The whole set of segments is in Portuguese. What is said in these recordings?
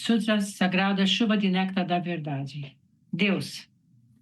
Sutra Sagrado, a chuva de néctar da verdade. Deus.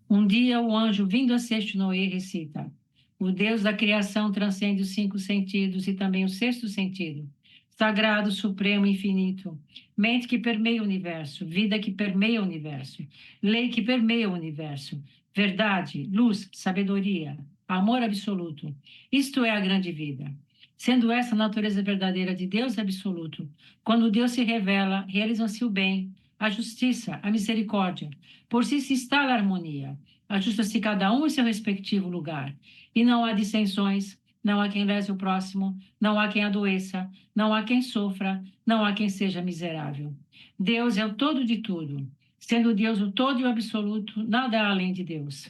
Um dia o anjo vindo a sexto Noé recita: o Deus da criação transcende os 5 sentidos e também o sexto sentido. Sagrado, supremo, infinito. Mente que permeia o universo, vida que permeia o universo, lei que permeia o universo, verdade, luz, sabedoria, amor absoluto. Isto é a grande vida. Sendo essa a natureza verdadeira de Deus absoluto, quando Deus se revela, realizam-se o bem, a justiça, a misericórdia. Por si se instala a harmonia. Ajusta-se cada um em seu respectivo lugar. E não há dissensões, não há quem lese o próximo, não há quem adoeça, não há quem sofra, não há quem seja miserável. Deus é o todo de tudo. Sendo Deus o todo e o absoluto, nada há além de Deus.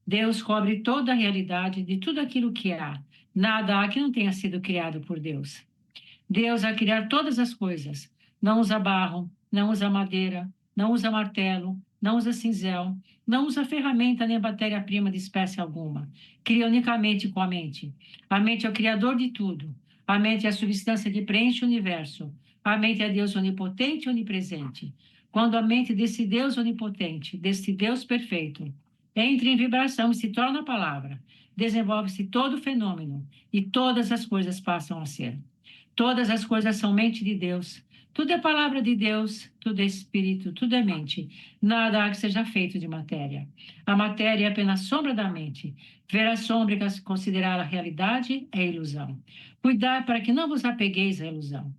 Deus cobre toda a realidade de tudo aquilo que há. Nada há que não tenha sido criado por Deus. Deus, a criar todas as coisas, não usa barro, não usa madeira, não usa martelo, não usa cinzel, não usa ferramenta nem matéria-prima de espécie alguma. Cria unicamente com a mente. A mente é o criador de tudo. A mente é a substância que preenche o universo. A mente é Deus onipotente e onipresente. Quando a mente desse Deus onipotente, desse Deus perfeito, entra em vibração e se torna palavra, desenvolve-se todo o fenômeno e todas as coisas passam a ser. Todas as coisas são mente de Deus. Tudo é palavra de Deus, tudo é espírito, tudo é mente. Nada há que seja feito de matéria. A matéria é apenas sombra da mente. Ver a sombra e considerar a realidade é ilusão. Cuidar para que não vos apegueis à ilusão.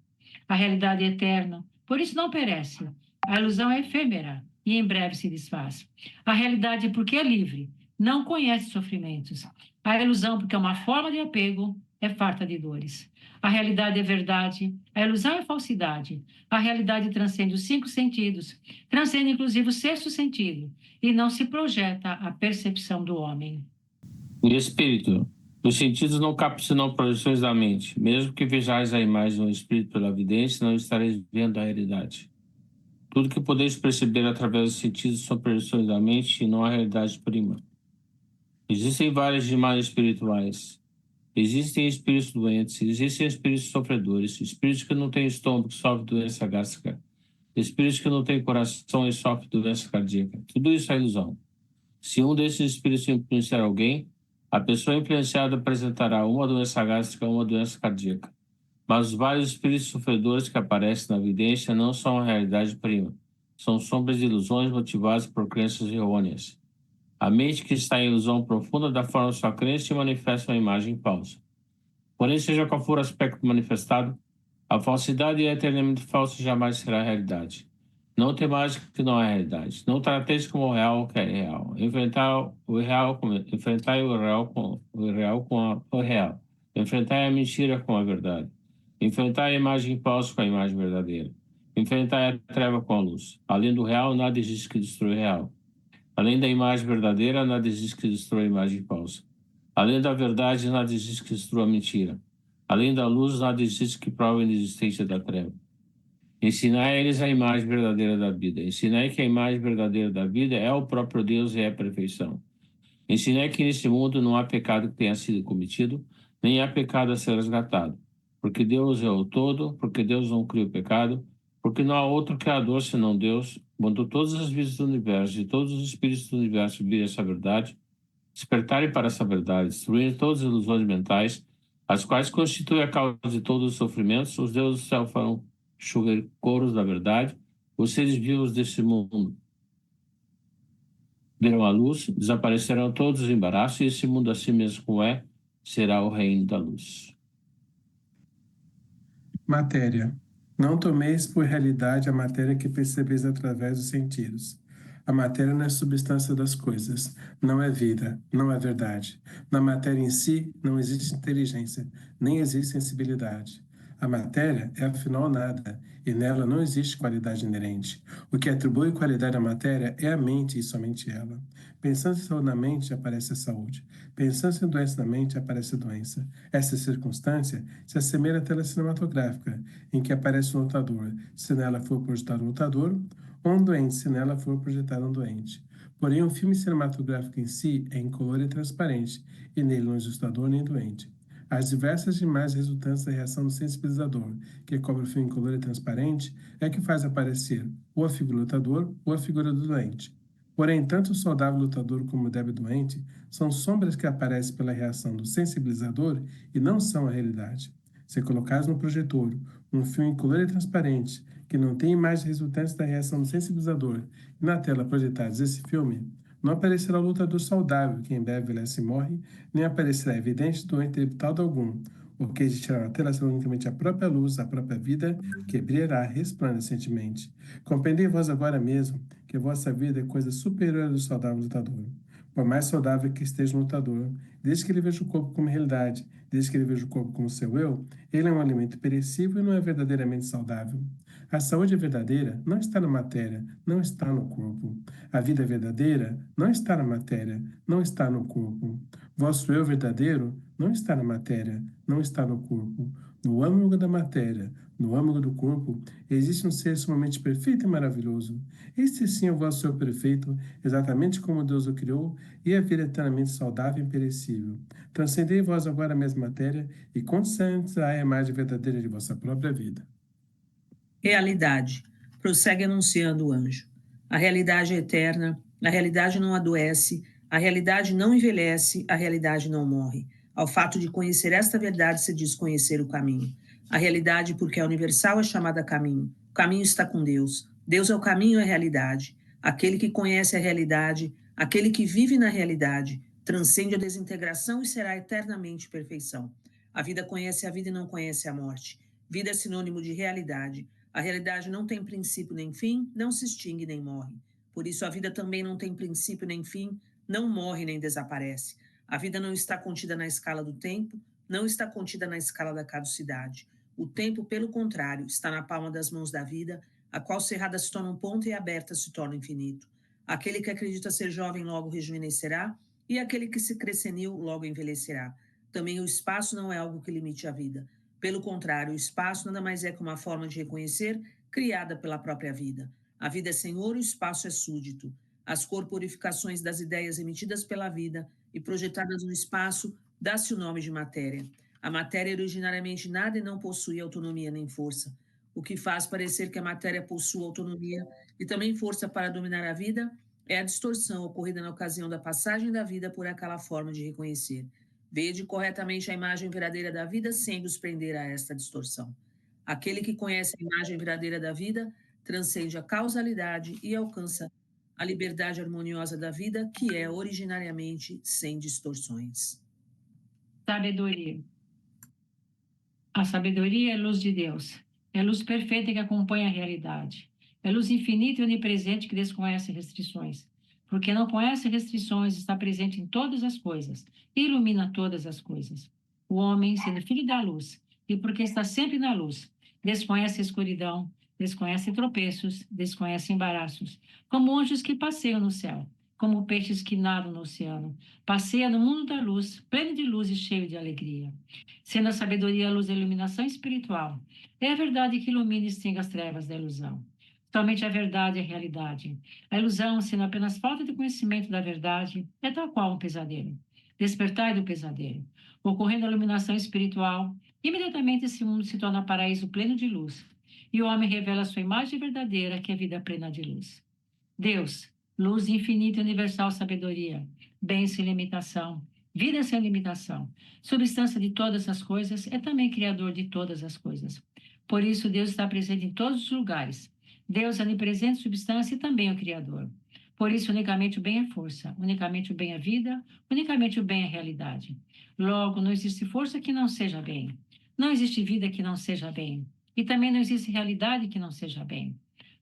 A realidade é eterna, por isso não perece. A ilusão é efêmera e em breve se desfaz. A realidade, porque é livre, não conhece sofrimentos. A ilusão, porque é uma forma de apego, é farta de dores. A realidade é verdade, a ilusão é falsidade. A realidade transcende os 5 sentidos, transcende inclusive o sexto sentido, e não se projeta a percepção do homem. E espírito, os sentidos não captam senão projeções da mente. Mesmo que vejais a imagem do espírito pela vidência, não estareis vendo a realidade. Tudo que podeis perceber através dos sentidos são projeções da mente e não a realidade prima. Existem várias imagens espirituais. Existem espíritos doentes, existem espíritos sofredores, espíritos que não têm estômago, que sofrem doença gástrica, espíritos que não têm coração e sofrem doença cardíaca. Tudo isso é ilusão. Se um desses espíritos influenciar alguém, a pessoa influenciada apresentará uma doença gástrica ou uma doença cardíaca. Mas os vários espíritos sofredores que aparecem na evidência não são a realidade prima. São sombras de ilusões motivadas por crenças errôneas. A mente que está em ilusão profunda da forma de sua crença se manifesta uma imagem falsa. Porém, seja qual for o aspecto manifestado, a falsidade é eternamente falsa e jamais será a realidade. Não temais que não é realidade. Não trateis como o real que é real. Enfrentai o real com o real. Enfrentai a mentira com a verdade. Enfrentai a imagem falsa com a imagem verdadeira. Enfrentai a treva com a luz. Além do real, nada existe que destrua o real. Além da imagem verdadeira, nada existe que destrua a imagem falsa. Além da verdade, nada existe que destrua a mentira. Além da luz, nada existe que prove a inexistência da treva. Ensinai a eles a imagem verdadeira da vida. Ensinai que a imagem verdadeira da vida é o próprio Deus e é a perfeição. Ensinai que nesse mundo não há pecado que tenha sido cometido, nem há pecado a ser resgatado. Porque Deus é o todo, porque Deus não cria o pecado, porque não há outro criador senão Deus. Quando todas as vidas do universo e todos os espíritos do universo virem essa verdade, despertarem para essa verdade, destruindo todas as ilusões mentais, as quais constituem a causa de todos os sofrimentos, os deuses do céu farão chover coros da verdade, os seres vivos desse mundo verão a luz, desaparecerão todos os embaraços, e esse mundo assim mesmo como é, será o reino da luz. Matéria. Não tomeis por realidade a matéria que percebeis através dos sentidos. A matéria não é substância das coisas, não é vida, não é verdade. Na matéria em si não existe inteligência, nem existe sensibilidade. A matéria é afinal nada, e nela não existe qualidade inerente. O que atribui qualidade à matéria é a mente e somente ela. Pensando em saúde na mente, aparece a saúde. Pensando em doença na mente, aparece a doença. Essa circunstância se assemelha à tela cinematográfica, em que aparece um lutador, se nela for projetado um lutador, ou um doente, se nela for projetado um doente. Porém, o filme cinematográfico em si é incolor e transparente, e nele não existe lutador nem doente. As diversas demais resultantes da reação do sensibilizador, que cobre o fio incolor e transparente, é que faz aparecer ou a figura do lutador ou a figura do doente. Porém, tanto o saudável lutador como o débil doente são sombras que aparecem pela reação do sensibilizador e não são a realidade. Se colocares no projetor um fio incolor e transparente que não tem imagens resultantes da reação do sensibilizador e na tela projetares esse filme, não aparecerá o lutador saudável, que em breve envelhece e morre, nem aparecerá evidente doente de tal algum, porque existirá na tela unicamente a própria luz, a própria vida, que brilhará resplandecentemente. Compreendei vós agora mesmo que vossa vida é coisa superior à do saudável lutador. Por mais saudável que esteja o lutador, desde que ele veja o corpo como realidade, desde que ele veja o corpo como seu eu, ele é um alimento perecível e não é verdadeiramente saudável. A saúde verdadeira não está na matéria, não está no corpo. A vida verdadeira não está na matéria, não está no corpo. Vosso eu verdadeiro não está na matéria, não está no corpo. No âmago da matéria, no âmago do corpo, existe um ser sumamente perfeito e maravilhoso. Este sim é o vosso eu perfeito, exatamente como Deus o criou, e é vida eternamente saudável e imperecível. Transcendei vós agora a mesma matéria e concentrai a imagem verdadeira de vossa própria vida. Realidade. Prossegue anunciando o anjo. A realidade é eterna, a realidade não adoece, a realidade não envelhece, a realidade não morre. Ao fato de conhecer esta verdade se diz conhecer o caminho. A realidade, porque é universal, é chamada caminho. O caminho está com Deus. Deus é o caminho e a realidade. Aquele que conhece a realidade, aquele que vive na realidade, transcende a desintegração e será eternamente perfeição. A vida conhece a vida e não conhece a morte. Vida é sinônimo de realidade. A realidade não tem princípio nem fim, não se extingue nem morre. Por isso, a vida também não tem princípio nem fim, não morre nem desaparece. A vida não está contida na escala do tempo, não está contida na escala da caducidade. O tempo, pelo contrário, está na palma das mãos da vida, a qual cerrada se torna um ponto e aberta se torna infinito. Aquele que acredita ser jovem logo rejuvenescerá, e aquele que se crê senil logo envelhecerá. Também o espaço não é algo que limite a vida. Pelo contrário, o espaço nada mais é que uma forma de reconhecer criada pela própria vida. A vida é senhor e o espaço é súdito. As corporificações das ideias emitidas pela vida e projetadas no espaço dá-se o nome de matéria. A matéria é originariamente nada e não possui autonomia nem força. O que faz parecer que a matéria possui autonomia e também força para dominar a vida é a distorção ocorrida na ocasião da passagem da vida por aquela forma de reconhecer. Vede corretamente a imagem verdadeira da vida sem nos prender a esta distorção. Aquele que conhece a imagem verdadeira da vida transcende a causalidade e alcança a liberdade harmoniosa da vida, que é originariamente sem distorções. Sabedoria. A sabedoria é luz de Deus. É luz perfeita que acompanha a realidade. É luz infinita e onipresente que desconhece restrições. Porque não conhece restrições, está presente em todas as coisas e ilumina todas as coisas. O homem, sendo filho da luz, e porque está sempre na luz, desconhece a escuridão, desconhece tropeços, desconhece embaraços, como anjos que passeiam no céu, como peixes que nadam no oceano. Passeia no mundo da luz, pleno de luz e cheio de alegria. Sendo a sabedoria a luz da iluminação espiritual, é a verdade que ilumina e extingue as trevas da ilusão. Somente a verdade é a realidade. A ilusão, sendo apenas falta de conhecimento da verdade, é tal qual um pesadelo. Despertai do pesadelo. Ocorrendo a iluminação espiritual, imediatamente esse mundo se torna paraíso pleno de luz, e o homem revela a sua imagem verdadeira, que é a vida plena de luz. Deus, luz de infinita e universal sabedoria, bem sem limitação, vida sem limitação, substância de todas as coisas, é também criador de todas as coisas. Por isso, Deus está presente em todos os lugares. Deus é onipresente substância e também o Criador. Por isso, unicamente o bem é força, unicamente o bem é vida, unicamente o bem é realidade. Logo, não existe força que não seja bem. Não existe vida que não seja bem. E também não existe realidade que não seja bem.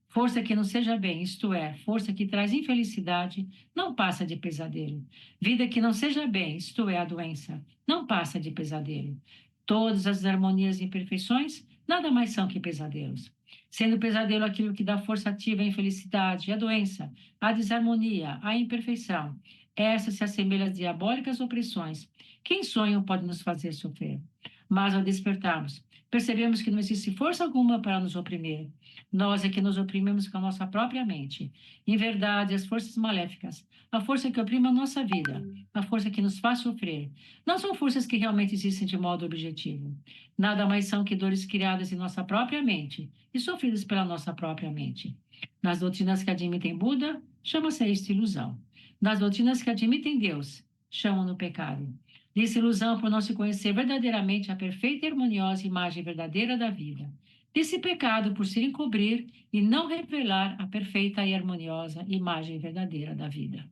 Força que não seja bem, isto é, força que traz infelicidade, não passa de pesadelo. Vida que não seja bem, isto é, a doença, não passa de pesadelo. Todas as harmonias e imperfeições nada mais são que pesadelos. Sendo pesadelo aquilo que dá força ativa à infelicidade, à doença, à desarmonia, à imperfeição, essa se assemelha às diabólicas opressões. Quem sonha pode nos fazer sofrer. Mas ao despertarmos, percebemos que não existe força alguma para nos oprimir. Nós é que nos oprimimos com a nossa própria mente. Em verdade, as forças maléficas, a força que oprime a nossa vida, a força que nos faz sofrer, não são forças que realmente existem de modo objetivo. Nada mais são que dores criadas em nossa própria mente e sofridas pela nossa própria mente. Nas doutrinas que admitem Buda, chama-se isto ilusão. Nas doutrinas que admitem Deus, chamam-no pecado. Disse ilusão por não se conhecer verdadeiramente a perfeita e harmoniosa imagem verdadeira da vida. Disse pecado por se encobrir e não revelar a perfeita e harmoniosa imagem verdadeira da vida.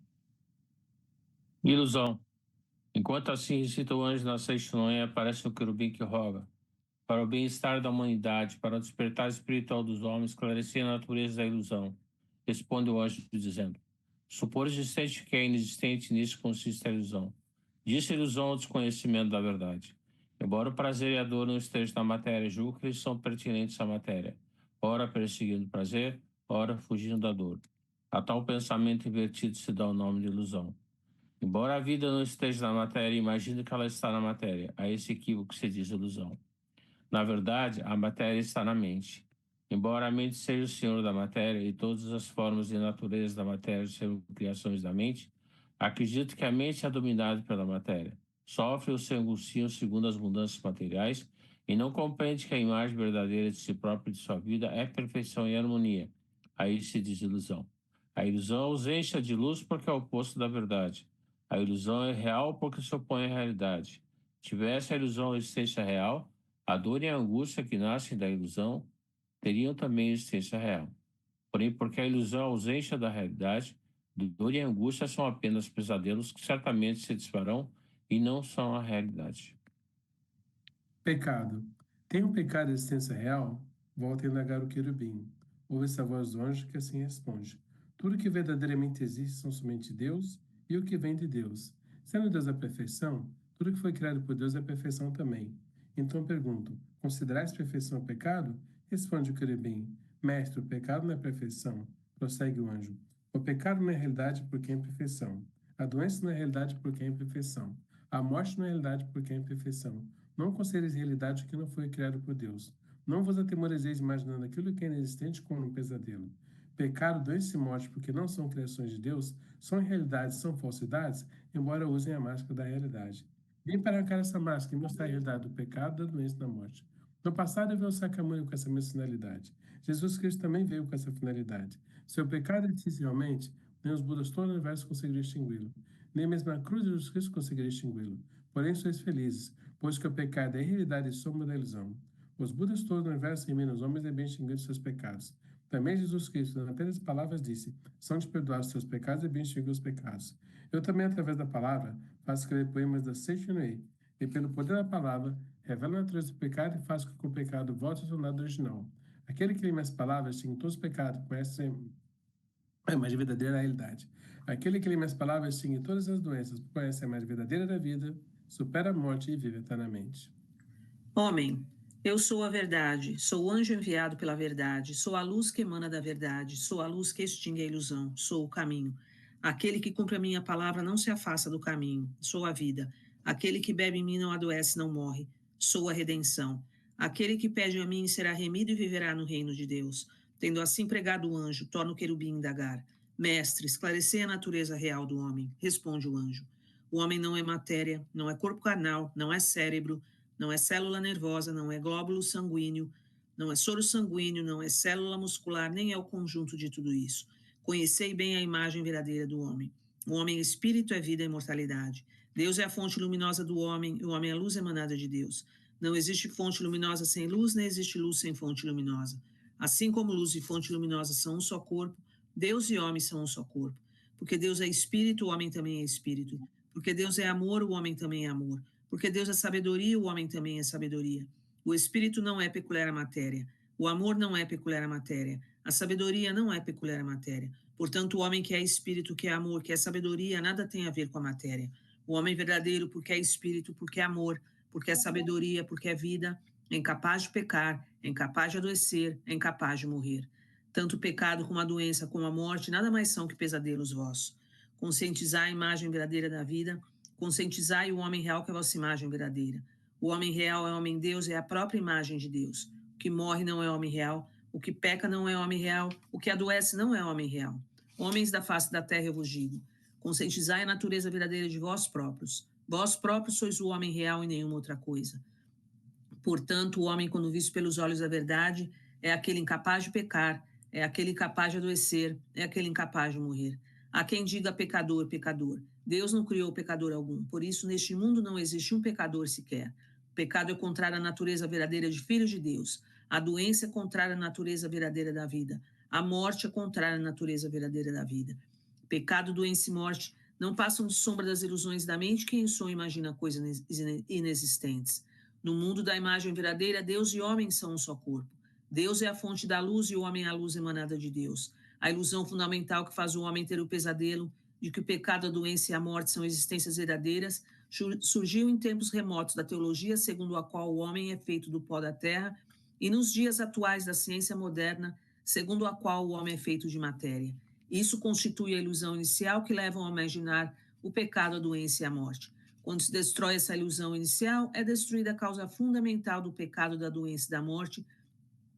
Ilusão. Enquanto assim recita o anjo na sexta noite, aparece o querubim que roga para o bem-estar da humanidade, para o despertar espiritual dos homens, esclarecer a natureza da ilusão. Responde o anjo dizendo: supor existente que é inexistente, nisso consiste a ilusão. Disse a ilusão ao desconhecimento da verdade. Embora o prazer e a dor não estejam na matéria, julgo que eles são pertinentes à matéria, ora perseguindo o prazer, ora fugindo da dor. A tal pensamento invertido se dá o nome de ilusão. Embora a vida não esteja na matéria, imagine que ela está na matéria. A esse equívoco se diz ilusão. Na verdade, a matéria está na mente. Embora a mente seja o senhor da matéria e todas as formas e naturezas da matéria sejam criações da mente, acredito que a mente é dominada pela matéria, sofre ou se angustia segundo as mudanças materiais e não compreende que a imagem verdadeira de si própria e de sua vida é perfeição e harmonia. Aí se diz ilusão. A ilusão é ausência de luz porque é o oposto da verdade. A ilusão é real porque se opõe à realidade. Tivesse a ilusão a existência real, a dor e a angústia que nascem da ilusão teriam também existência real. Porém, porque a ilusão é a ausência da realidade, dor e angústia são apenas pesadelos que certamente se desfarão e não são a realidade. Pecado. Tem um pecado de existência real? Volta a indagar o querubim. Ouve-se a voz do anjo que assim responde: tudo que verdadeiramente existe são somente Deus e o que vem de Deus. Sendo Deus a perfeição, tudo que foi criado por Deus é perfeição também. Então pergunto: considerais perfeição o pecado? Responde o querubim: mestre, o pecado não é perfeição. Prossegue o anjo: o pecado não é realidade porque é imperfeição. A doença não é realidade porque é imperfeição. A morte não é realidade porque é imperfeição. Não considereis realidade o que não foi criado por Deus. Não vos atemorizeis imaginando aquilo que é inexistente como um pesadelo. Pecado, doença e morte, porque não são criações de Deus, são realidades, são falsidades, embora usem a máscara da realidade. Vem para arrancar essa máscara e mostrar a realidade do pecado, da doença e da morte. No passado veio o Sakamuni com essa mesma finalidade. Jesus Cristo também veio com essa finalidade. Se o pecado existisse realmente, nem os Budas todo o universo conseguiria extingui-lo. Nem mesmo a cruz de Jesus Cristo conseguiria extingui-lo. Porém, sois felizes, pois que o pecado é realidade e sombra da ilusão. Os Budas todos no universo eliminam os homens e bem extinguidos seus pecados. Também Jesus Cristo, nas apenas palavras, disse: são-te perdoados os seus pecados e bem extinguidos os pecados. Eu também, através da palavra, faço escrever poemas da Seishinui, e pelo poder da palavra, revelo a natureza do pecado e faço com que o pecado volte ao seu lado original. Aquele que lê minhas palavras, extingue todos os pecados, conhece a imagem verdadeira da realidade. Aquele que lê minhas palavras, extingue todas as doenças, conhece a imagem verdadeira da vida, supera a morte e vive eternamente. Homem, eu sou a verdade, sou o anjo enviado pela verdade, sou a luz que emana da verdade, sou a luz que extingue a ilusão, sou o caminho. Aquele que cumpre a minha palavra não se afasta do caminho, sou a vida. Aquele que bebe em mim não adoece, não morre, sou a redenção. Aquele que pede a mim será remido e viverá no reino de Deus. Tendo assim pregado o anjo, torna o querubim indagar: mestre, esclarecer a natureza real do homem. Responde o anjo: o homem não é matéria, não é corpo carnal, não é cérebro, não é célula nervosa, não é glóbulo sanguíneo, não é soro sanguíneo, não é célula muscular, nem é o conjunto de tudo isso. Conhecei bem a imagem verdadeira do homem. O homem é espírito, é vida e imortalidade. Deus é a fonte luminosa do homem, e o homem é a luz emanada de Deus. Não existe fonte luminosa sem luz, nem existe luz sem fonte luminosa. Assim como luz e fonte luminosa são um só corpo, Deus e homem são um só corpo. Porque Deus é espírito, o homem também é espírito. Porque Deus é amor, o homem também é amor. Porque Deus é sabedoria, o homem também é sabedoria. O espírito não é peculiar à matéria. O amor não é peculiar à matéria. A sabedoria não é peculiar à matéria. Portanto, o homem que é espírito, que é amor, que é sabedoria, nada tem a ver com a matéria. O homem verdadeiro, porque é espírito, porque é amor, porque é sabedoria, porque é vida, é incapaz de pecar, é incapaz de adoecer, é incapaz de morrer. Tanto o pecado como a doença, como a morte, nada mais são que pesadelos vossos. Conscientizai a imagem verdadeira da vida, conscientizai o homem real que é a vossa imagem verdadeira. O homem real é homem-deus, é a própria imagem de Deus. O que morre não é homem real, o que peca não é homem real, o que adoece não é homem real. Homens da face da terra eu vos digo, conscientizai a natureza verdadeira de vós próprios. Vós próprios sois o homem real e nenhuma outra coisa. Portanto, o homem, quando visto pelos olhos da verdade, é aquele incapaz de pecar, é aquele incapaz de adoecer, é aquele incapaz de morrer. Há quem diga pecador, pecador. Deus não criou pecador algum, por isso neste mundo não existe um pecador sequer. O pecado é contrário à natureza verdadeira de filhos de Deus. A doença é contrária à natureza verdadeira da vida. A morte é contrária à natureza verdadeira da vida. Pecado, doença e morte não passam de sombra das ilusões da mente que em sonho imagina coisas inexistentes. No mundo da imagem verdadeira, Deus e homem são um só corpo. Deus é a fonte da luz e o homem é a luz emanada de Deus. A ilusão fundamental que faz o homem ter o pesadelo de que o pecado, a doença e a morte são existências verdadeiras surgiu em tempos remotos da teologia, segundo a qual o homem é feito do pó da terra, e nos dias atuais da ciência moderna, segundo a qual o homem é feito de matéria. Isso constitui a ilusão inicial que leva a imaginar o pecado, a doença e a morte. Quando se destrói essa ilusão inicial, é destruída a causa fundamental do pecado, da doença e da morte,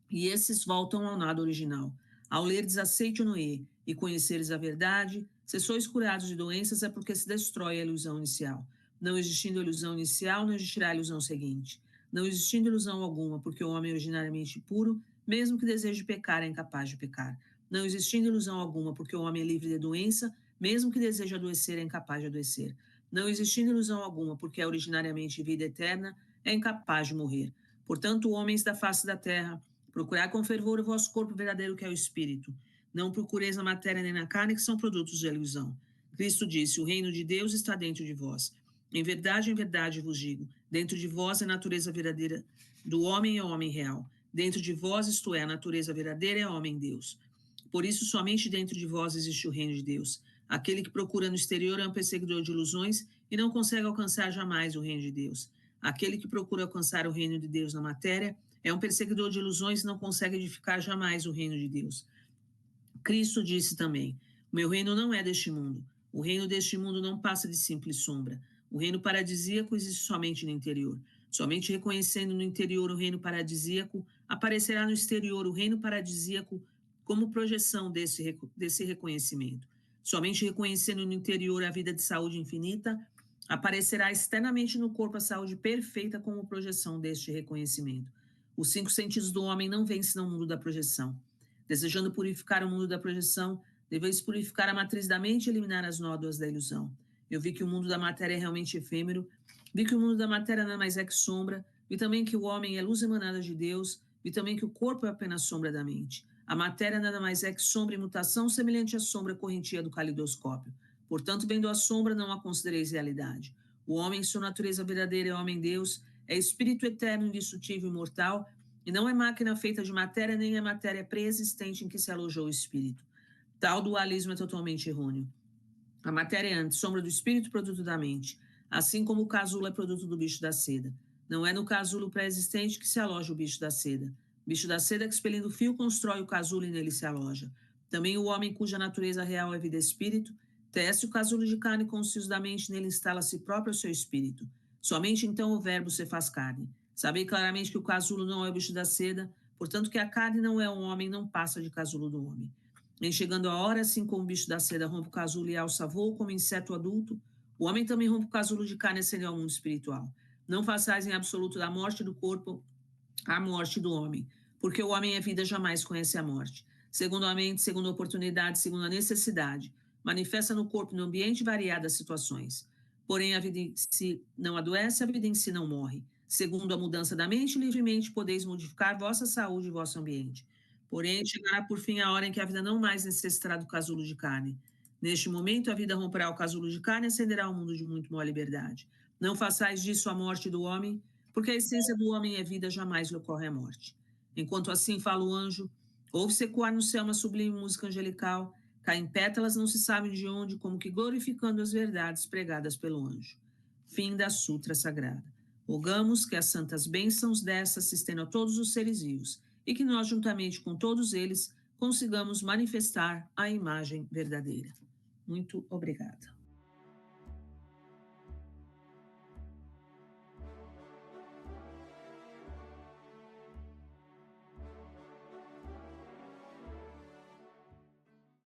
e esses voltam ao nada original. Ao ler Desaceite o Noé e conheceres a verdade, se sois curados de doenças é porque se destrói a ilusão inicial. Não existindo ilusão inicial, não existirá a ilusão seguinte. Não existindo ilusão alguma, porque o homem é originariamente puro, mesmo que deseje pecar, é incapaz de pecar. Não existindo ilusão alguma, porque o homem é livre de doença, mesmo que deseje adoecer, é incapaz de adoecer. Não existindo ilusão alguma, porque é originariamente vida eterna, é incapaz de morrer. Portanto, homens da face da terra, procurai com fervor o vosso corpo verdadeiro, que é o espírito. Não procureis na matéria nem na carne, que são produtos de ilusão. Cristo disse, o reino de Deus está dentro de vós. Em verdade vos digo, dentro de vós é a natureza verdadeira do homem é o homem real. Dentro de vós, isto é, a natureza verdadeira é homem-deus. Por isso, somente dentro de vós existe o reino de Deus. Aquele que procura no exterior é um perseguidor de ilusões e não consegue alcançar jamais o reino de Deus. Aquele que procura alcançar o reino de Deus na matéria é um perseguidor de ilusões e não consegue edificar jamais o reino de Deus. Cristo disse também, o meu reino não é deste mundo. O reino deste mundo não passa de simples sombra. O reino paradisíaco existe somente no interior. Somente reconhecendo no interior o reino paradisíaco, aparecerá no exterior o reino paradisíaco como projeção desse reconhecimento. Somente reconhecendo no interior a vida de saúde infinita, aparecerá externamente no corpo a saúde perfeita como projeção deste reconhecimento. Os 5 sentidos do homem não vêm senão o mundo da projeção. Desejando purificar o mundo da projeção, deveis purificar a matriz da mente e eliminar as nódoas da ilusão. Eu vi que o mundo da matéria é realmente efêmero, vi que o mundo da matéria não é mais que sombra, vi também que o homem é luz emanada de Deus, vi também que o corpo é apenas sombra da mente. A matéria nada mais é que sombra e mutação, semelhante à sombra correntia do calidoscópio. Portanto, vendo a sombra, não a considereis realidade. O homem, em sua natureza verdadeira, é homem-deus, é espírito eterno, indestrutível e imortal, e não é máquina feita de matéria, nem é matéria pré-existente em que se alojou o espírito. Tal dualismo é totalmente errôneo. A matéria é antes sombra do espírito, produto da mente, assim como o casulo é produto do bicho da seda. Não é no casulo pré-existente que se aloja o bicho da seda. O bicho da seda que, expelindo o fio, constrói o casulo e nele se aloja. Também o homem cuja natureza real é vida espírito, tece o casulo de carne com os fios da mente, nele instala a si próprio o seu espírito. Somente então o verbo se faz carne. Sabei claramente que o casulo não é o bicho da seda, portanto que a carne não é um homem, não passa de casulo do homem. Em chegando a hora, assim como o bicho da seda rompe o casulo e alça voo como inseto adulto, o homem também rompe o casulo de carne ascendendo ao mundo espiritual. Não façais em absoluto da morte do corpo a morte do homem, porque o homem é vida, jamais conhece a morte. Segundo a mente, segundo a oportunidade, segundo a necessidade, manifesta no corpo no ambiente variadas situações. Porém, a vida em si não adoece, a vida em si não morre. Segundo a mudança da mente, livremente podeis modificar vossa saúde e vosso ambiente. Porém, chegará por fim a hora em que a vida não mais necessitará do casulo de carne. Neste momento, a vida romperá o casulo de carne e ascenderá ao mundo de muito maior liberdade. Não façais disso a morte do homem, porque a essência do homem é vida, jamais lhe ocorre a morte. Enquanto assim fala o anjo, ouve-se ecoar no céu uma sublime música angelical, caem pétalas não se sabe de onde, como que glorificando as verdades pregadas pelo anjo. Fim da Sutra Sagrada. Rogamos que as santas bênçãos dessas se estendam a todos os seres vivos e que nós, juntamente com todos eles, consigamos manifestar a imagem verdadeira. Muito obrigada.